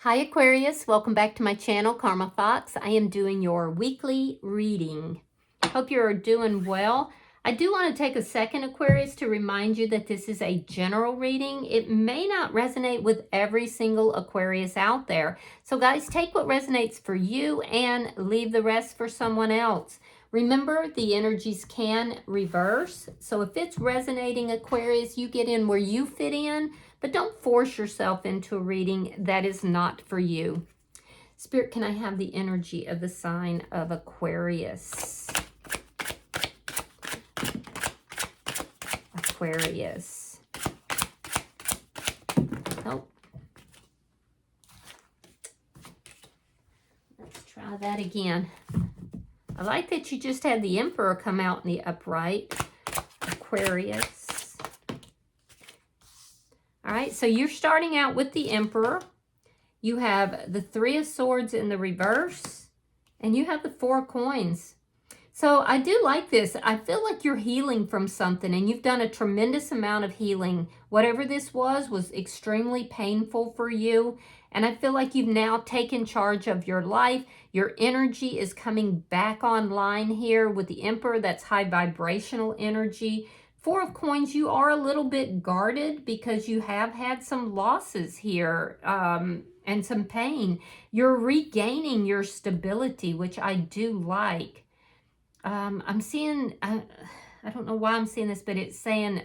Hi Aquarius, welcome back to my channel, Karma Fox. I am doing your weekly reading. Hope you're doing well. I do want to take a second, Aquarius, to remind you that this is a general reading. It may not resonate with every single Aquarius out there. So guys, take what resonates for you and leave the rest for someone else. Remember, the energies can reverse. So if it's resonating, Aquarius, you get in where you fit in. But don't force yourself into a reading that is not for you. Spirit, can I have the energy of the sign of Aquarius? Aquarius. Oh. Let's try that again. I like that you just had the Emperor come out in the upright. Aquarius. All right, so you're starting out with the Emperor. You have the Three of Swords in the reverse, and you have the Four of Coins. So I do like this. I feel like you're healing from something, and you've done a tremendous amount of healing. Whatever this was extremely painful for you, and I feel like you've now taken charge of your life. Your energy is coming back online here with the Emperor. That's high vibrational energy. Four of Coins, you are a little bit guarded because you have had some losses here and some pain. You're regaining your stability, which I do like. I'm seeing, I don't know why I'm seeing this, but it's saying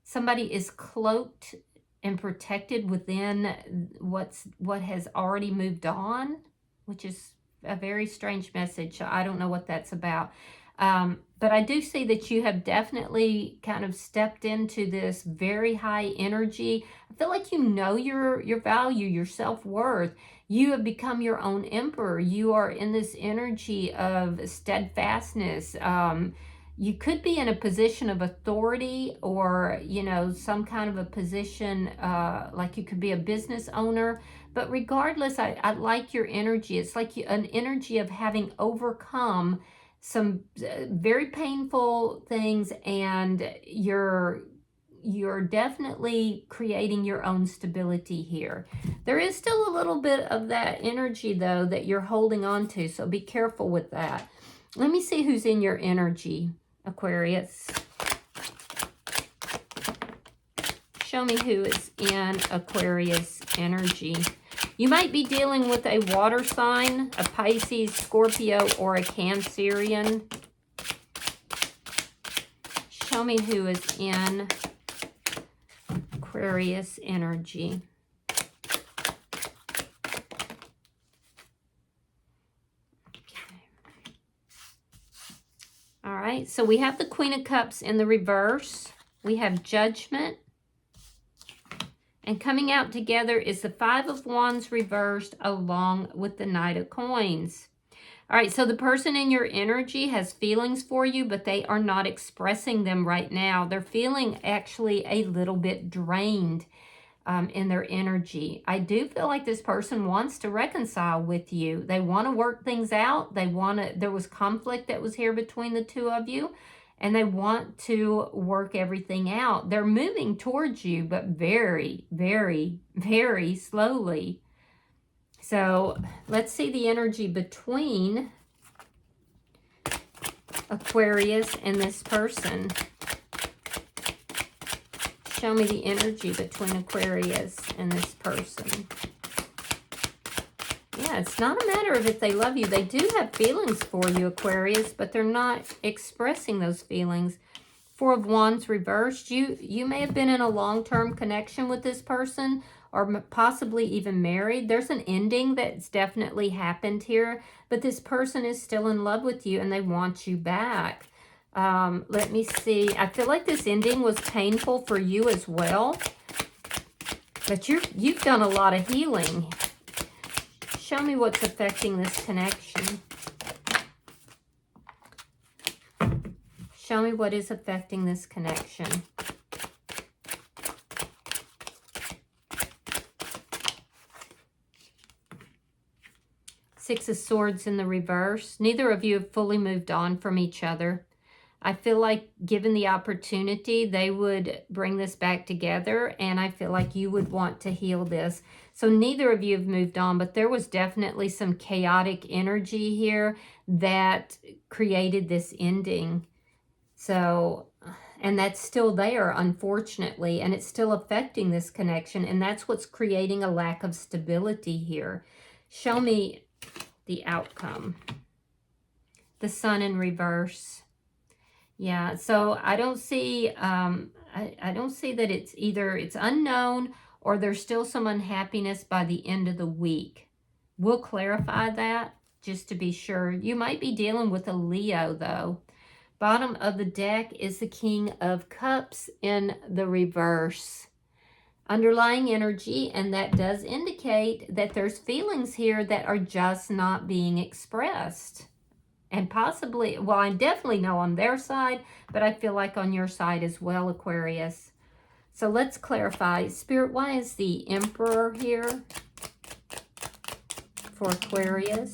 somebody is cloaked and protected within what has already moved on, which is a very strange message. So I don't know what that's about. But I do see that you have definitely kind of stepped into this very high energy. I feel like you know your value, your self-worth. You have become your own emperor. You are in this energy of steadfastness. You could be in a position of authority or, you know, some kind of a position like you could be a business owner. But regardless, I like your energy. It's like an energy of having overcome some very painful things, and you're definitely creating your own stability here. There is still a little bit of that energy, though, that you're holding on to, so be careful with that. Let me see who's in your energy, Aquarius. Show me who is in Aquarius energy. You might be dealing with a water sign, a Pisces, Scorpio, or a Cancerian. Show me who is in Aquarius energy. Okay. All right, so we have the Queen of Cups in the reverse. We have Judgment. And coming out together is the Five of Wands reversed along with the Knight of Coins. All right, so the person in your energy has feelings for you, but they are not expressing them right now. They're feeling actually a little bit drained in their energy. I do feel like this person wants to reconcile with you. They want to work things out. There was conflict that was here between the two of you, and they want to work everything out. They're moving towards you, but very, very, very slowly. So let's see the energy between Aquarius and this person. Show me the energy between Aquarius and this person. Yeah, it's not a matter of if they love you. They do have feelings for you, Aquarius, but they're not expressing those feelings. Four of Wands reversed. You may have been in a long-term connection with this person, or possibly even married. There's an ending that's definitely happened here, but this person is still in love with you and they want you back. Let me see. I feel like this ending was painful for you as well, but you've done a lot of healing. Show me what's affecting this connection. Show me what is affecting this connection. Six of Swords in the reverse. Neither of you have fully moved on from each other. I feel like given the opportunity, they would bring this back together, and I feel like you would want to heal this. So neither of you have moved on, but there was definitely some chaotic energy here that created this ending. So, and that's still there, unfortunately, and it's still affecting this connection, and that's what's creating a lack of stability here. Show me the outcome. The Sun in reverse. Yeah, so I don't see, I don't see that it's either it's unknown or there's still some unhappiness by the end of the week. We'll clarify that just to be sure. You might be dealing with a Leo, though. Bottom of the deck is the King of Cups in the reverse. Underlying energy, and that does indicate that there's feelings here that are just not being expressed. And possibly, well, I definitely know on their side, but I feel like on your side as well, Aquarius. So let's clarify. Spirit, why is the Emperor here for Aquarius?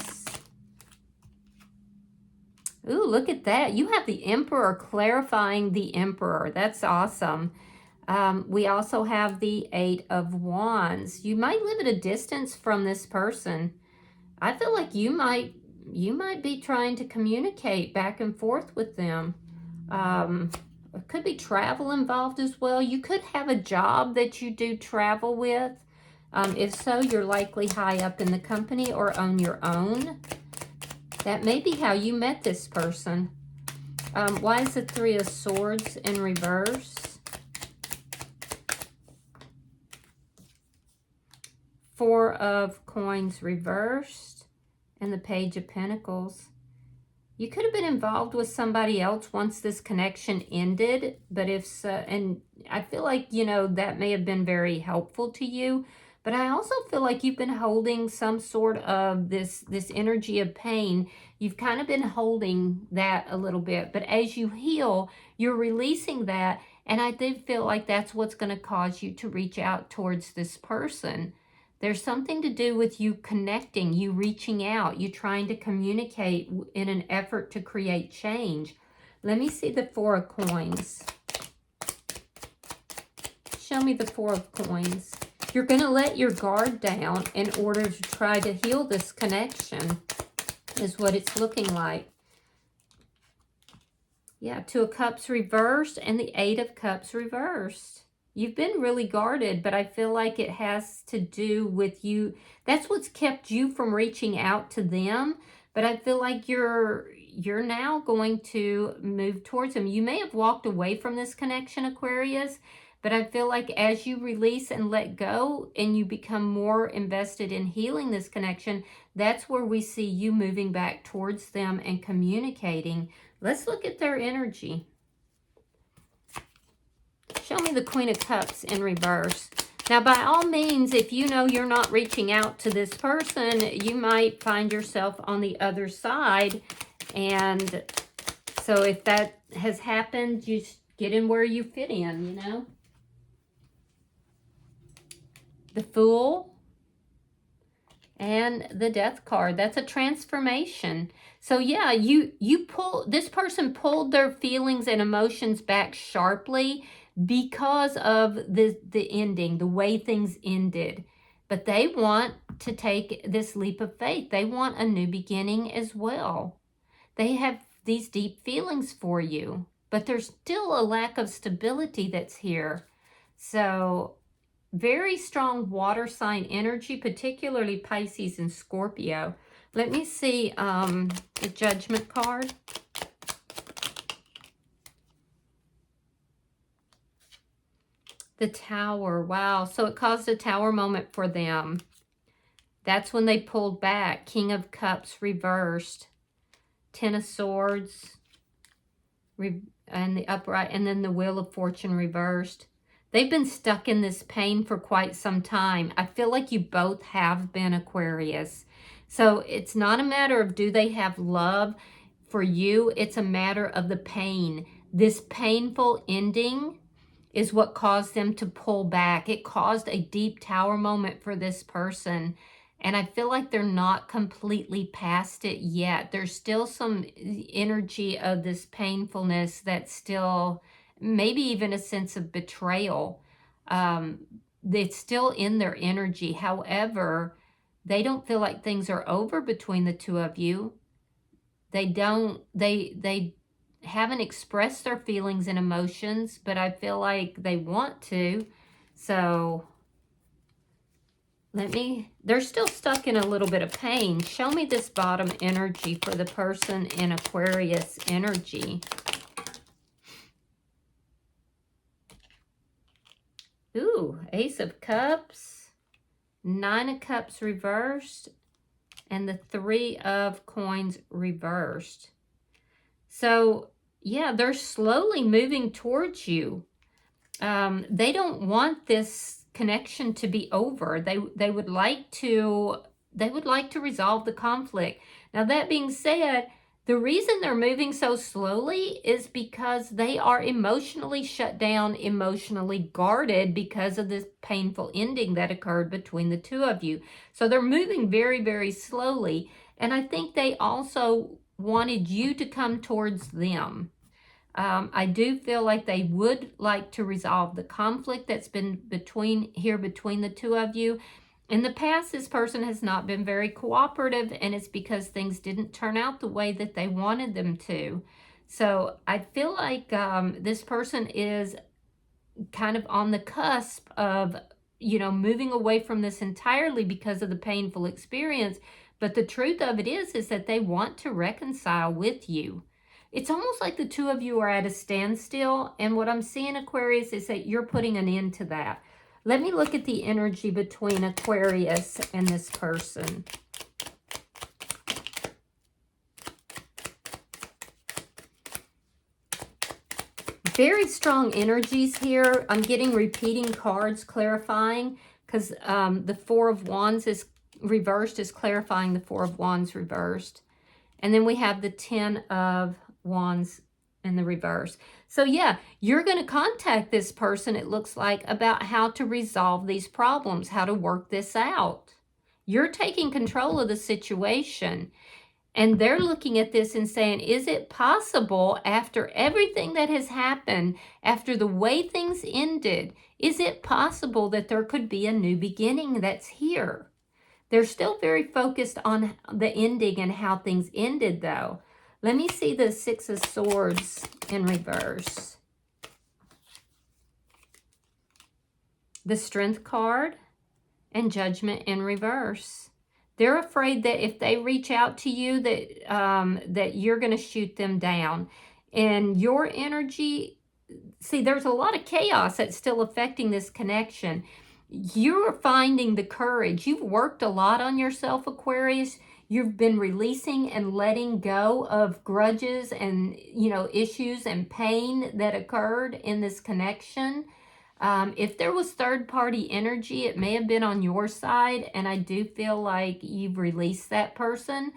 Ooh, look at that. You have the Emperor clarifying the Emperor. That's awesome. We also have the Eight of Wands. You might live at a distance from this person. I feel like you might be trying to communicate back and forth with them. There could be travel involved as well. You could have a job that you do travel with. If so, you're likely high up in the company or on your own. That may be how you met this person. Why is the Three of Swords in reverse? Four of Coins reversed. And the Page of Pentacles. You could have been involved with somebody else once this connection ended. But if so, and I feel like, you know, that may have been very helpful to you. But I also feel like you've been holding some sort of this energy of pain. You've kind of been holding that a little bit. But as you heal, you're releasing that. And I do feel like that's what's going to cause you to reach out towards this person. There's something to do with you connecting, you reaching out, you trying to communicate in an effort to create change. Let me see the Four of Coins. Show me the Four of Coins. You're going to let your guard down in order to try to heal this connection, is what it's looking like. Yeah, Two of Cups reversed and the Eight of Cups reversed. You've been really guarded, but I feel like it has to do with you. That's what's kept you from reaching out to them. But I feel like you're now going to move towards them. You may have walked away from this connection, Aquarius, but I feel like as you release and let go and you become more invested in healing this connection, that's where we see you moving back towards them and communicating. Let's look at their energy. Show me the Queen of Cups in reverse. Now, by all means, if you know you're not reaching out to this person, you might find yourself on the other side. And so if that has happened, you get in where you fit in, you know. The Fool and the Death card. That's a transformation. So yeah, this person pulled their feelings and emotions back sharply because of the ending, the way things ended. But they want to take this leap of faith. They want a new beginning as well. They have these deep feelings for you, but there's still a lack of stability that's here. So very strong water sign energy, particularly Pisces and Scorpio. Let me see the Judgment card. The Tower. Wow. So it caused a Tower moment for them. That's when they pulled back. King of Cups reversed. Ten of Swords. And the upright. And then the Wheel of Fortune reversed. They've been stuck in this pain for quite some time. I feel like you both have been, Aquarius. So it's not a matter of do they have love for you. It's a matter of the pain. This painful ending is what caused them to pull back. It caused a deep Tower moment for this person. And I feel like they're not completely past it yet. There's still some energy of this painfulness that's still, maybe even a sense of betrayal. It's still in their energy. However, they don't feel like things are over between the two of you. They haven't expressed their feelings and emotions, but I feel like they want to. So they're still stuck in a little bit of pain. Show me this bottom energy for the person in Aquarius energy. Ooh, Ace of Cups, Nine of Cups reversed, and the Three of Coins reversed. So, yeah, they're slowly moving towards you. They don't want this connection to be over. They would like to resolve the conflict. Now, that being said, the reason they're moving so slowly is because they are emotionally shut down, emotionally guarded because of this painful ending that occurred between the two of you. So they're moving very, very slowly. And I think they also wanted you to come towards them. I do feel like they would like to resolve the conflict that's been between the two of you. In the past, this person has not been very cooperative, and it's because things didn't turn out the way that they wanted them to. So I feel like this person is kind of on the cusp of, moving away from this entirely because of the painful experience. But the truth of it is that they want to reconcile with you. It's almost like the two of you are at a standstill, and what I'm seeing, Aquarius, is that you're putting an end to that. Let me look at the energy between Aquarius and this person. Very strong energies here. I'm getting repeating cards clarifying, because the Four of Wands is reversed, is clarifying the Four of Wands reversed. And then we have the Ten of Wands in the reverse. So yeah, you're going to contact this person, it looks like, about how to resolve these problems, how to work this out. You're taking control of the situation. And they're looking at this and saying, is it possible, after everything that has happened, after the way things ended, is it possible that there could be a new beginning that's here? They're still very focused on the ending and how things ended, though. Let me see the Six of Swords in reverse. The Strength card and Judgment in reverse. They're afraid that if they reach out to you, that you're going to shoot them down. And your energy, see, there's a lot of chaos that's still affecting this connection. You're finding the courage. You've worked a lot on yourself, Aquarius. You've been releasing and letting go of grudges and, issues and pain that occurred in this connection. If there was third-party energy, it may have been on your side, and I do feel like you've released that person.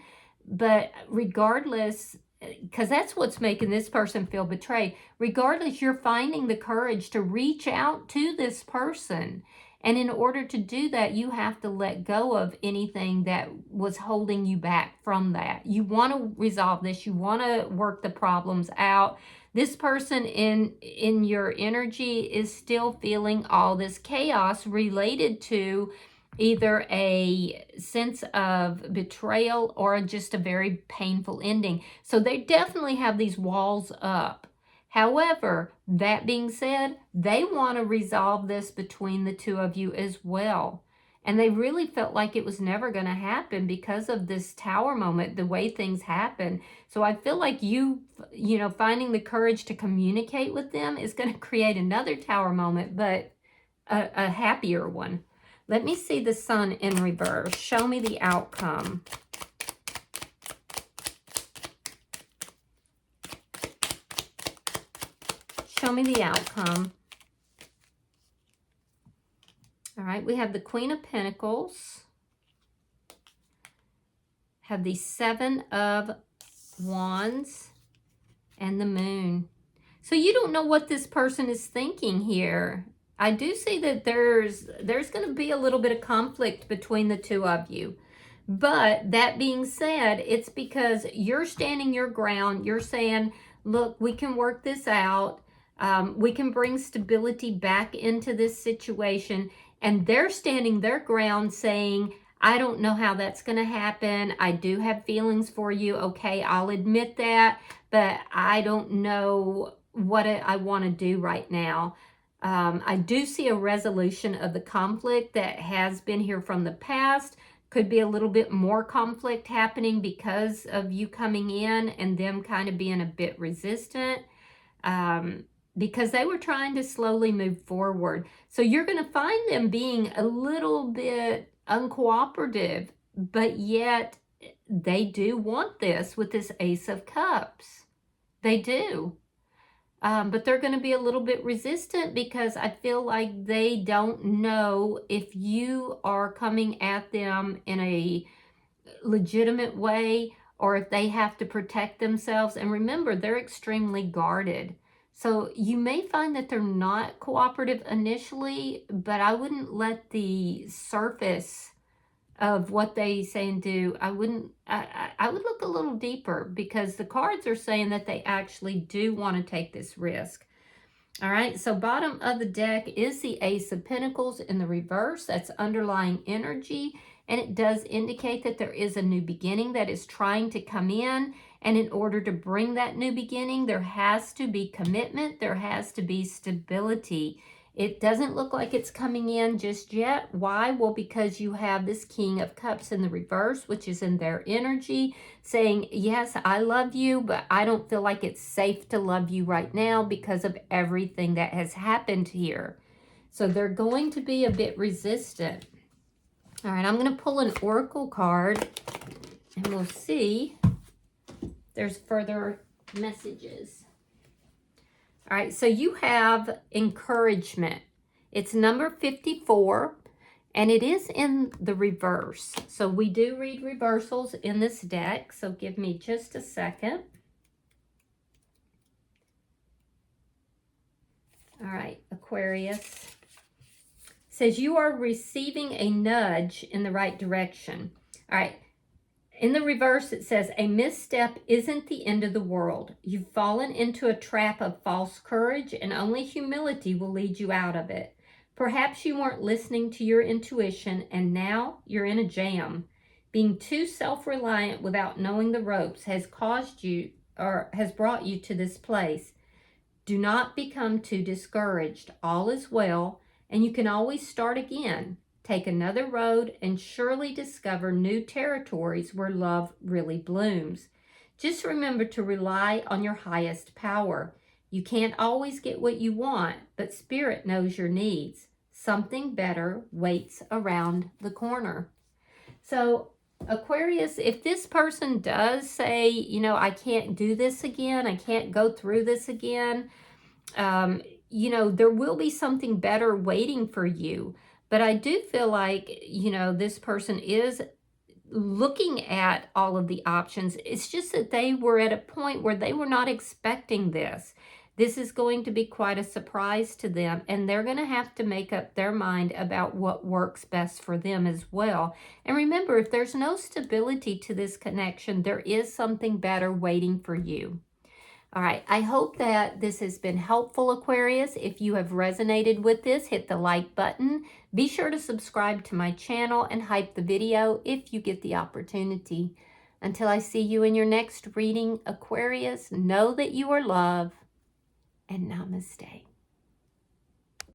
But regardless, because that's what's making this person feel betrayed, regardless, you're finding the courage to reach out to this person. And in order to do that, you have to let go of anything that was holding you back from that. You want to resolve this. You want to work the problems out. This person in your energy is still feeling all this chaos related to either a sense of betrayal or just a very painful ending. So they definitely have these walls up. However, that being said, they want to resolve this between the two of you as well. And they really felt like it was never going to happen because of this Tower moment, the way things happen. So I feel like you finding the courage to communicate with them is going to create another Tower moment, but a happier one. Let me see the Sun in reverse. Show me the outcome. Show me the outcome. All right, we have the Queen of Pentacles. Have the Seven of Wands and the Moon. So you don't know what this person is thinking here. I do see that there's going to be a little bit of conflict between the two of you. But that being said, it's because you're standing your ground. You're saying, look, we can work this out. We can bring stability back into this situation. And they're standing their ground saying, I don't know how that's going to happen. I do have feelings for you. Okay, I'll admit that, but I don't know what I want to do right now. I do see a resolution of the conflict that has been here from the past. Could be a little bit more conflict happening because of you coming in and them kind of being a bit resistant. Because they were trying to slowly move forward. So you're going to find them being a little bit uncooperative, but yet they do want this with this Ace of Cups. They do. But they're going to be a little bit resistant because I feel like they don't know if you are coming at them in a legitimate way or if they have to protect themselves. And remember, they're extremely guarded. So you may find that they're not cooperative initially, but I wouldn't let the surface of what they say and do, I would look a little deeper because the cards are saying that they actually do want to take this risk. All right, so bottom of the deck is the Ace of Pentacles in the reverse. That's underlying energy, and it does indicate that there is a new beginning that is trying to come in. And in order to bring that new beginning, there has to be commitment. There has to be stability. It doesn't look like it's coming in just yet. Why? Well, because you have this King of Cups in the reverse, which is in their energy, saying, yes, I love you, but I don't feel like it's safe to love you right now because of everything that has happened here. So they're going to be a bit resistant. All right, I'm going to pull an oracle card, and we'll see if there's further messages. All right, so you have encouragement. It's number 54, and it is in the reverse. So we do read reversals in this deck, so give me just a second. All right, Aquarius. Says you are receiving a nudge in the right direction. All right. In the reverse, it says, a misstep isn't the end of the world. You've fallen into a trap of false courage, and only humility will lead you out of it. Perhaps you weren't listening to your intuition, and now you're in a jam. Being too self-reliant without knowing the ropes has caused you, or has brought you to this place. Do not become too discouraged. All is well, and you can always start again. Take another road and surely discover new territories where love really blooms. Just remember to rely on your highest power. You can't always get what you want, but Spirit knows your needs. Something better waits around the corner. So, Aquarius, if this person does say, you know, I can't do this again, I can't go through this again, you know, there will be something better waiting for you. But I do feel like, you know, this person is looking at all of the options. It's just that they were at a point where they were not expecting this. This is going to be quite a surprise to them, and they're going to have to make up their mind about what works best for them as well. And remember, if there's no stability to this connection, there is something better waiting for you. All right, I hope that this has been helpful, Aquarius. If you have resonated with this, hit the like button. Be sure to subscribe to my channel and hype the video if you get the opportunity. Until I see you in your next reading, Aquarius, know that you are loved, and namaste.